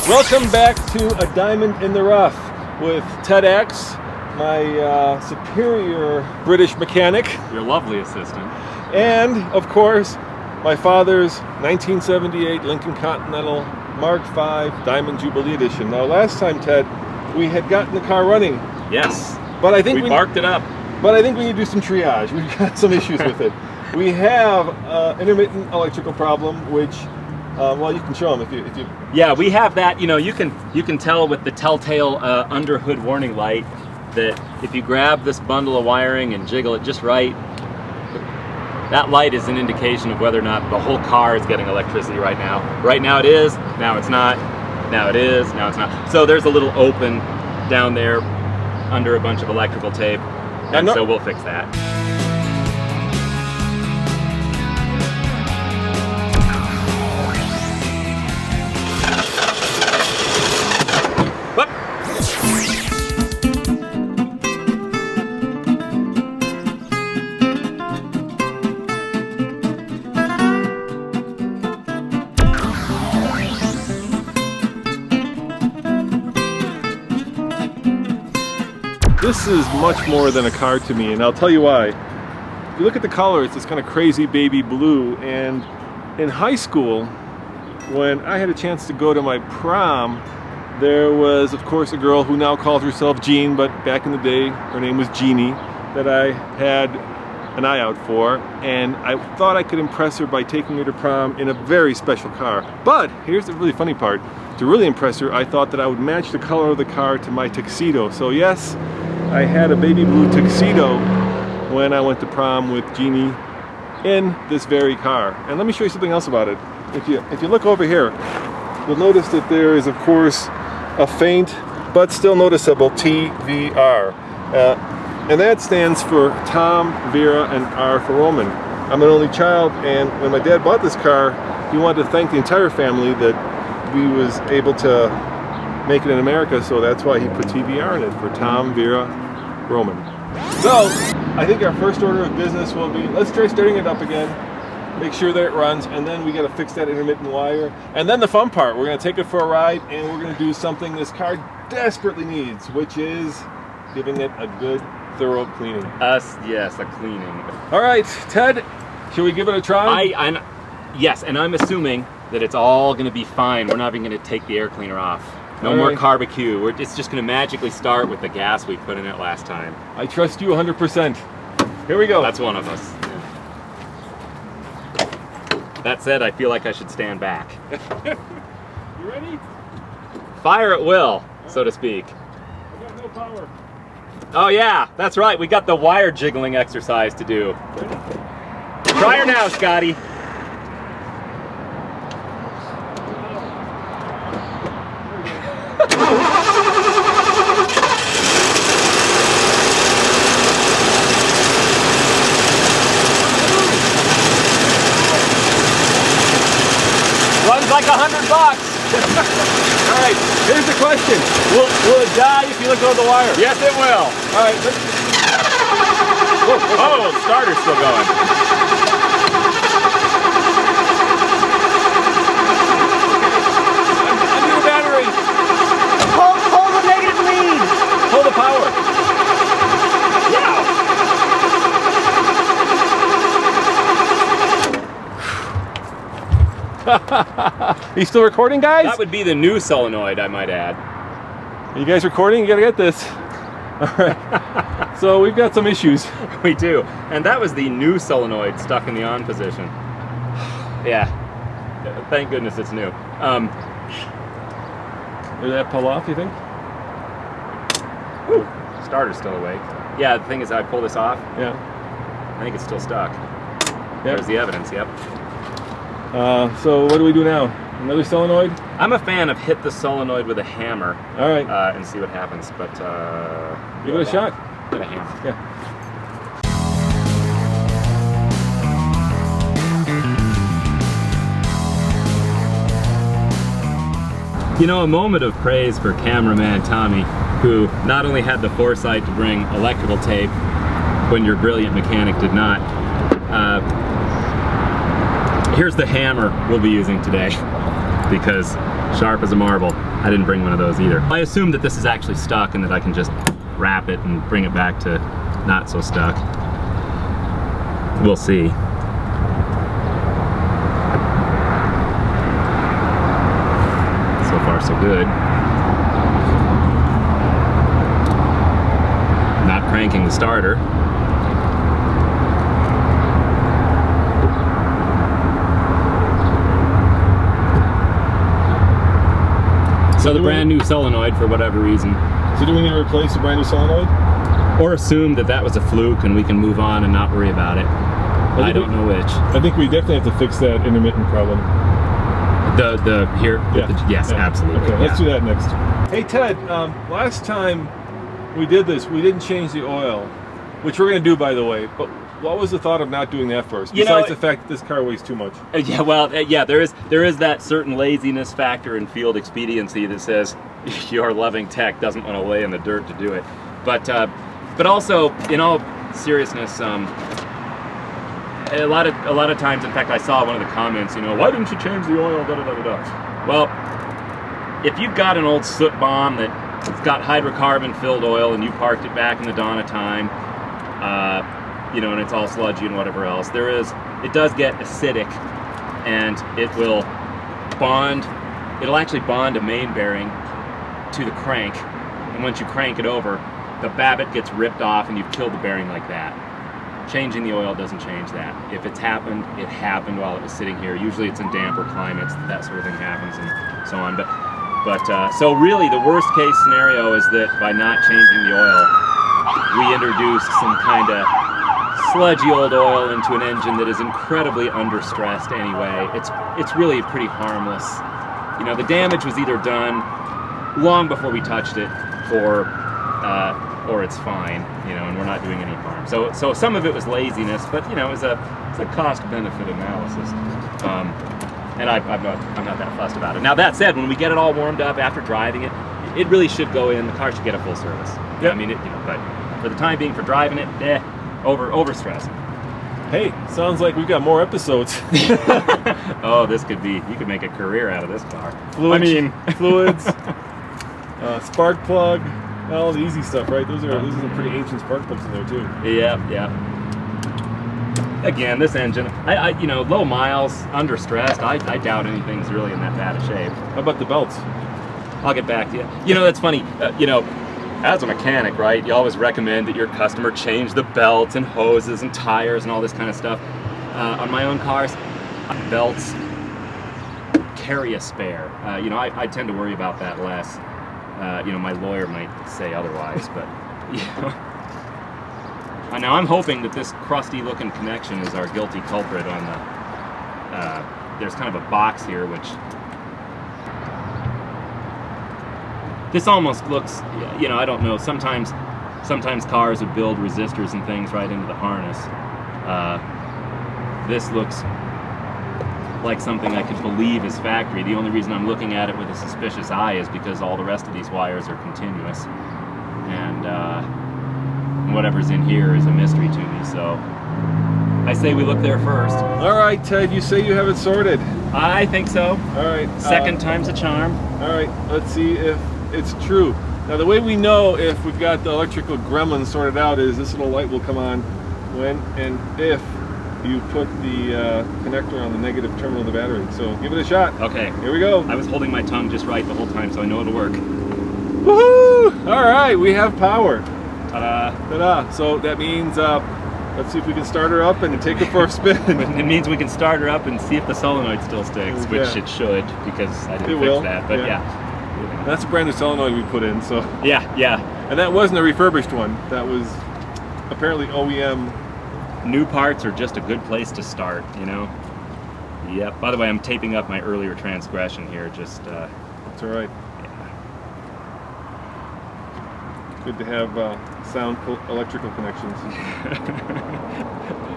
Welcome back to A Diamond in the Rough with Ted X, my superior British mechanic. Your lovely assistant. And, of course, my father's 1978 Lincoln Continental Mark V Diamond Jubilee Edition. Now, last time, Ted, we had gotten the car running. Yes. But I think we barked it up. But I think we need to do some triage. We've got some issues with it. We have intermittent electrical problem, which, well, you can show them if you. Yeah, we have that. You know, you can tell with the telltale under hood warning light that if you grab this bundle of wiring and jiggle it just right, that light is an indication of whether or not the whole car is getting electricity right now. Right now it is. Now it's not. Now it is. Now it's not. So there's a little open down there under a bunch of electrical tape, and so we'll fix that. This is much more than a car to me, and I'll tell you why. If you look at the color, it's this kind of crazy baby blue, and in high school, when I had a chance to go to my prom, there was, of course, a girl who now calls herself Jean, but back in the day, her name was Jeannie, that I had an eye out for, and I thought I could impress her by taking her to prom in a very special car. But here's the really funny part. To really impress her, I thought that I would match the color of the car to my tuxedo. So yes, I had a baby blue tuxedo when I went to prom with Jeannie in this very car. And let me show you something else about it. If you look over here, you'll notice that there is, of course, a faint but still noticeable TVR. And that stands for Tom, Vera, and R for Roman. I'm an only child, and when my dad bought this car, he wanted to thank the entire family that we was able to make it in America, so that's why he put TVR in it, for Tom, Vera, Roman. So, I think our first order of business will be, let's try starting it up again, make sure that it runs, and then we got to fix that intermittent wire. And then the fun part, we're going to take it for a ride, and we're going to do something this car desperately needs, which is giving it a good, thorough cleaning. Yes, a cleaning. All right, Ted, should we give it a try? Yes, and I'm assuming that it's all going to be fine. We're not even going to take the air cleaner off. No more barbecue. It's just going to magically start with the gas we put in it last time. I trust you 100%. Here we go. That's one of us. That said, I feel like I should stand back. You ready? Fire at will, so to speak. I got no power. Oh yeah, that's right. We got the wire jiggling exercise to do. Ready? Try her now, Scotty. Runs like $100. All right, here's the question. Will it die if you look over the wire? Yes, it will. All right. Oh, the starter's still going. Undo the battery. Hold the negative lead. Hold the power. Yeah. Are you still recording, guys? That would be the new solenoid, I might add. Are you guys recording? You gotta get this. All right. So we've got some issues. We do. And that was the new solenoid stuck in the on position. Yeah. Thank goodness it's new. Did that pull off, you think? Woo. Starter's still awake. Yeah, the thing is, I pull this off. Yeah. I think it's still stuck. Yep. There's the evidence, yep. So what do we do now? Another solenoid? I'm a fan of hit the solenoid with a hammer. All right. And see what happens, but give it a shot. With a hammer. Yeah. You know, a moment of praise for cameraman Tommy, who not only had the foresight to bring electrical tape when your brilliant mechanic did not. Here's the hammer we'll be using today, because Sharp as a marble. I didn't bring one of those either. I assume that this is actually stuck and that I can just wrap it and bring it back to not so stuck. We'll see. So far so good. Not cranking the starter. So the brand new solenoid, for whatever reason. So do we need to replace the brand new solenoid? Or assume that that was a fluke and we can move on and not worry about it. I don't know which. I think we definitely have to fix that intermittent problem. Yes, Yeah. absolutely. Okay, let's do that next. Hey Ted, last time we did this, we didn't change the oil, which we're going to do, by the way. But what was the thought of not doing that first? Besides the fact that this car weighs too much. There is that certain laziness factor in field expediency that says your loving tech doesn't want to lay in the dirt to do it. But also, in all seriousness, a lot of times, in fact, I saw one of the comments, why didn't you change the oil? Da, da, da, da, da. Well, if you've got an old soot bomb that's got hydrocarbon filled oil and you parked it back in the dawn of time, and it's all sludgy and whatever else, it does get acidic, and it'll actually bond a main bearing to the crank, and once you crank it over, the babbitt gets ripped off and you've killed the bearing like that. Changing the oil doesn't change that. If it's happened, it happened while it was sitting here. Usually it's in damper climates that sort of thing happens and so on. So really the worst case scenario is that by not changing the oil, we introduced some kind of sludgy old oil into an engine that is incredibly understressed anyway. It's really pretty harmless. The damage was either done long before we touched it, or it's fine, and we're not doing any harm. So some of it was laziness, but it's a cost-benefit analysis, and I'm not that fussed about it. Now that said, when we get it all warmed up after driving it, it really should go in. The car should get a full service. Yep. I mean, but for the time being, for driving it, over stress. Hey, sounds like we've got more episodes. Oh, you could make a career out of this car. Fluids, spark plug. All the easy stuff, right? Those are some pretty ancient spark plugs in there too. Yeah. Again, this engine, low miles, under stressed. I doubt anything's really in that bad a shape. How about the belts? I'll get back to you. That's funny. As a mechanic, right? You always recommend that your customer change the belts and hoses and tires and all this kind of stuff. On my own cars, belts carry a spare. I tend to worry about that less. My lawyer might say otherwise, but now I'm hoping that this crusty-looking connection is our guilty culprit on the. There's kind of a box here, which this almost looks. I don't know. Sometimes cars would build resistors and things right into the harness. This looks like something I could believe is factory. The only reason I'm looking at it with a suspicious eye is because all the rest of these wires are continuous, and whatever's in here is a mystery to me. So I say we look there first. All right, Ted, you say you have it sorted. I think so. All right. Second time's a charm. All right, let's see if it's true. Now, the way we know if we've got the electrical gremlin sorted out is this little light will come on when and if you put the connector on the negative terminal of the battery. So give it a shot. Okay. Here we go. I was holding my tongue just right the whole time, so I know it'll work. Woohoo! All right, we have power. Ta-da! Ta-da! So that means, let's see if we can start her up and take her for a spin. It means we can start her up and see if the solenoid still sticks, which it should, because I didn't fix that. But yeah. That's a brand new solenoid we put in. So yeah. And that wasn't a refurbished one. That was apparently OEM. New parts are just a good place to start, Yep. By the way, I'm taping up my earlier transgression here. Just. That's all right. Yeah. Good to have sound electrical connections.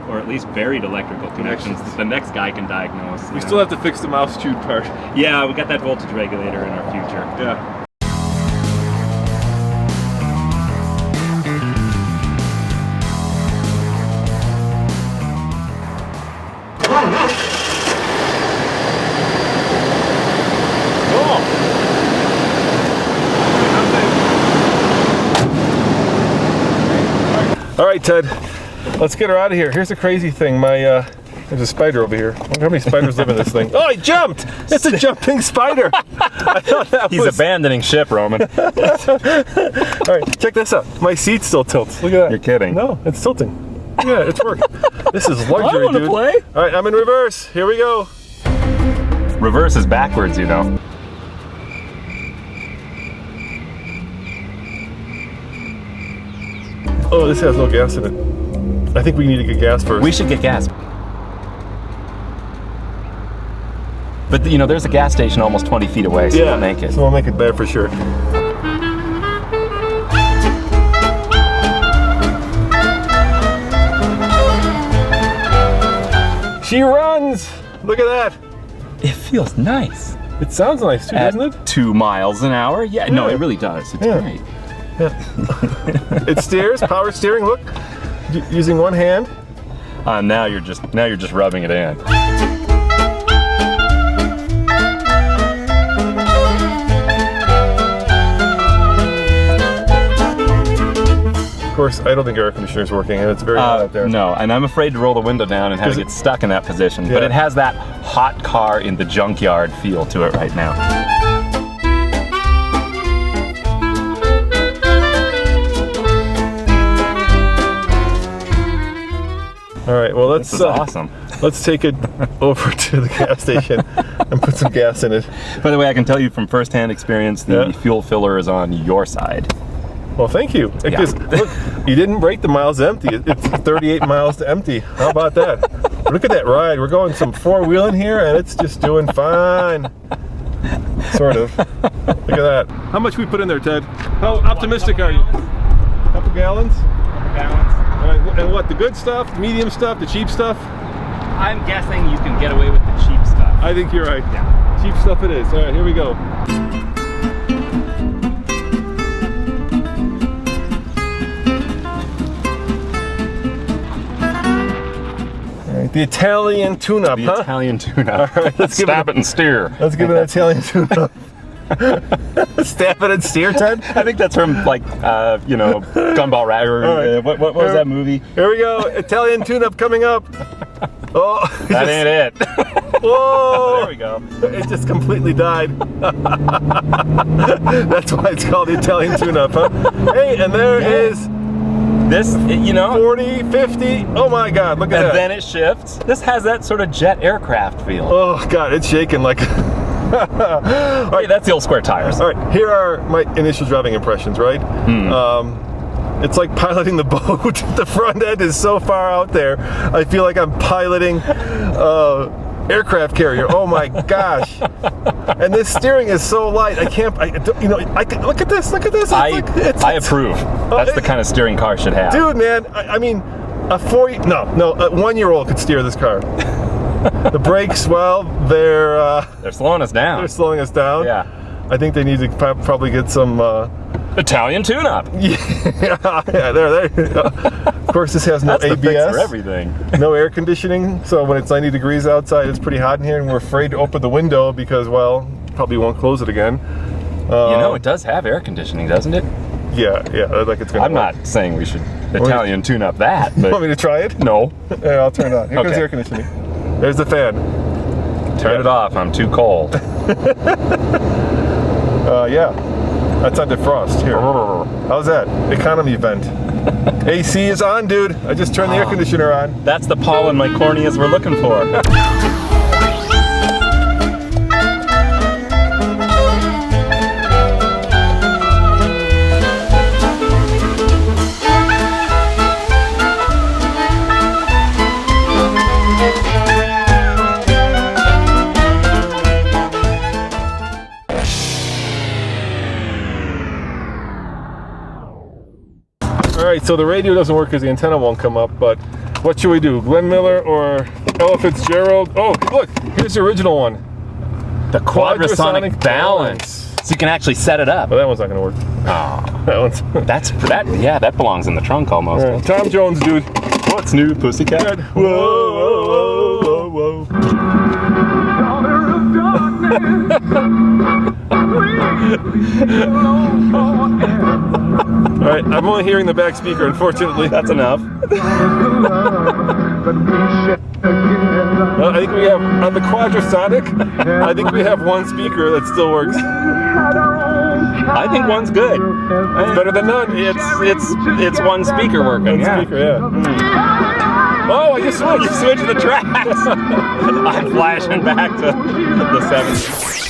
Or at least buried electrical connections that the next guy can diagnose. We still have to fix the mouse tube part. Yeah, we got that voltage regulator in our future. Yeah. Ted, let's get her out of here. Here's the crazy thing. There's a spider over here. I wonder how many spiders live in this thing. Oh, he jumped! It's a jumping spider. I thought that He's abandoning ship, Roman. All right, check this out. My seat still tilts. Look at that. You're kidding. No, it's tilting. Yeah, it's working. This is luxury, I want to dude. play. All right, I'm in reverse. Here we go. Reverse is backwards, you know. Oh, this has no gas in it. I think we need to get gas first. We should get gas. But you know, there's a gas station almost 20 feet away, so we'll make it. So we'll make it there for sure. She runs! Look at that. It feels nice. It sounds nice too, doesn't it? 2 miles an hour? Yeah, no, it really does. It's great. Yeah. It steers, power steering, look. Using one hand. Now you're just rubbing it in. Of course, I don't think air conditioner is working, and it's very hot out there. No, and I'm afraid to roll the window down and have it get stuck in that position. But it has that hot car in the junkyard feel to it right now. All right, well This is awesome. Let's take it over to the gas station and put some gas in it. By the way, I can tell you from firsthand experience, the fuel filler is on your side. Well, thank you. Because look, you didn't break the miles empty. It's 38 miles to empty. How about that? Look at that ride. We're going some four-wheeling here, and it's just doing fine. Sort of. Look at that. How much we put in there, Ted? How optimistic are you? Couple gallons? All right, and what, the good stuff, the medium stuff, the cheap stuff? I'm guessing you can get away with the cheap stuff. I think you're right. Yeah. Cheap stuff it is. All right, here we go. The Italian tune-up, The Italian tune-up. All right, let's stab it and steer. Let's give it an Italian tune-up. Stab it and steer, Ted? I think that's from, like, you know, Gumball Ragger. Right. What was that movie? Here we go. Italian tune-up coming up. Oh, that ain't it. Whoa! There we go. It just completely died. That's why it's called the Italian tune-up, huh? Hey, and there is... This, you know, 40, 50, oh my God, look at that. And then it shifts. This has that sort of jet aircraft feel. Oh God, it's shaking like... All right, that's the old square tires. All right, here are my initial driving impressions, right? It's like piloting the boat. The front end is so far out there. I feel like I'm piloting aircraft carrier. Oh my gosh. And this steering is so light. I can't, you know, I can, look at this, look at this. I approve. That's the kind of steering car should have. Dude, man, I mean, a 1-year-old could steer this car. The brakes, well, they're slowing us down. They're slowing us down. Yeah. I think they need to probably get some Italian tune-up. Yeah, there. Of course, this has no That's ABS. The fix for everything. No air conditioning, so when it's 90 degrees outside, it's pretty hot in here, and we're afraid to open the window because, well, probably won't close it again. You know, it does have air conditioning, doesn't it? Yeah, like it's gonna. I'm not saying we should Italian tune-up that. But... You want me to try it? No. Yeah, I'll turn it on. Here comes the air conditioning. There's the fan. Turn it off. I'm too cold. Yeah. That's on defrost. Here. How's that? Economy vent. AC is on, dude. I just turned the air conditioner on. That's the pollen my corneas were looking for. Alright, so the radio doesn't work because the antenna won't come up, but what should we do? Glenn Miller or Ella Fitzgerald? Oh, look, here's the original one. The quadrasonic balance. So you can actually set it up. Well, that one's not going to work. Oh. That one's... that belongs in the trunk almost. Right. Tom Jones, dude. What's new, pussycat? Whoa, whoa, whoa, whoa, whoa. All right, I'm only hearing the back speaker, unfortunately. That's enough. Well, I think we have, on the Quadrasonic, I think we have one speaker that still works. I think one's good. It's better than none. It's one speaker working. One Yeah. speaker, yeah. Oh, I just switched. You switch the tracks. I'm flashing back to the 70s.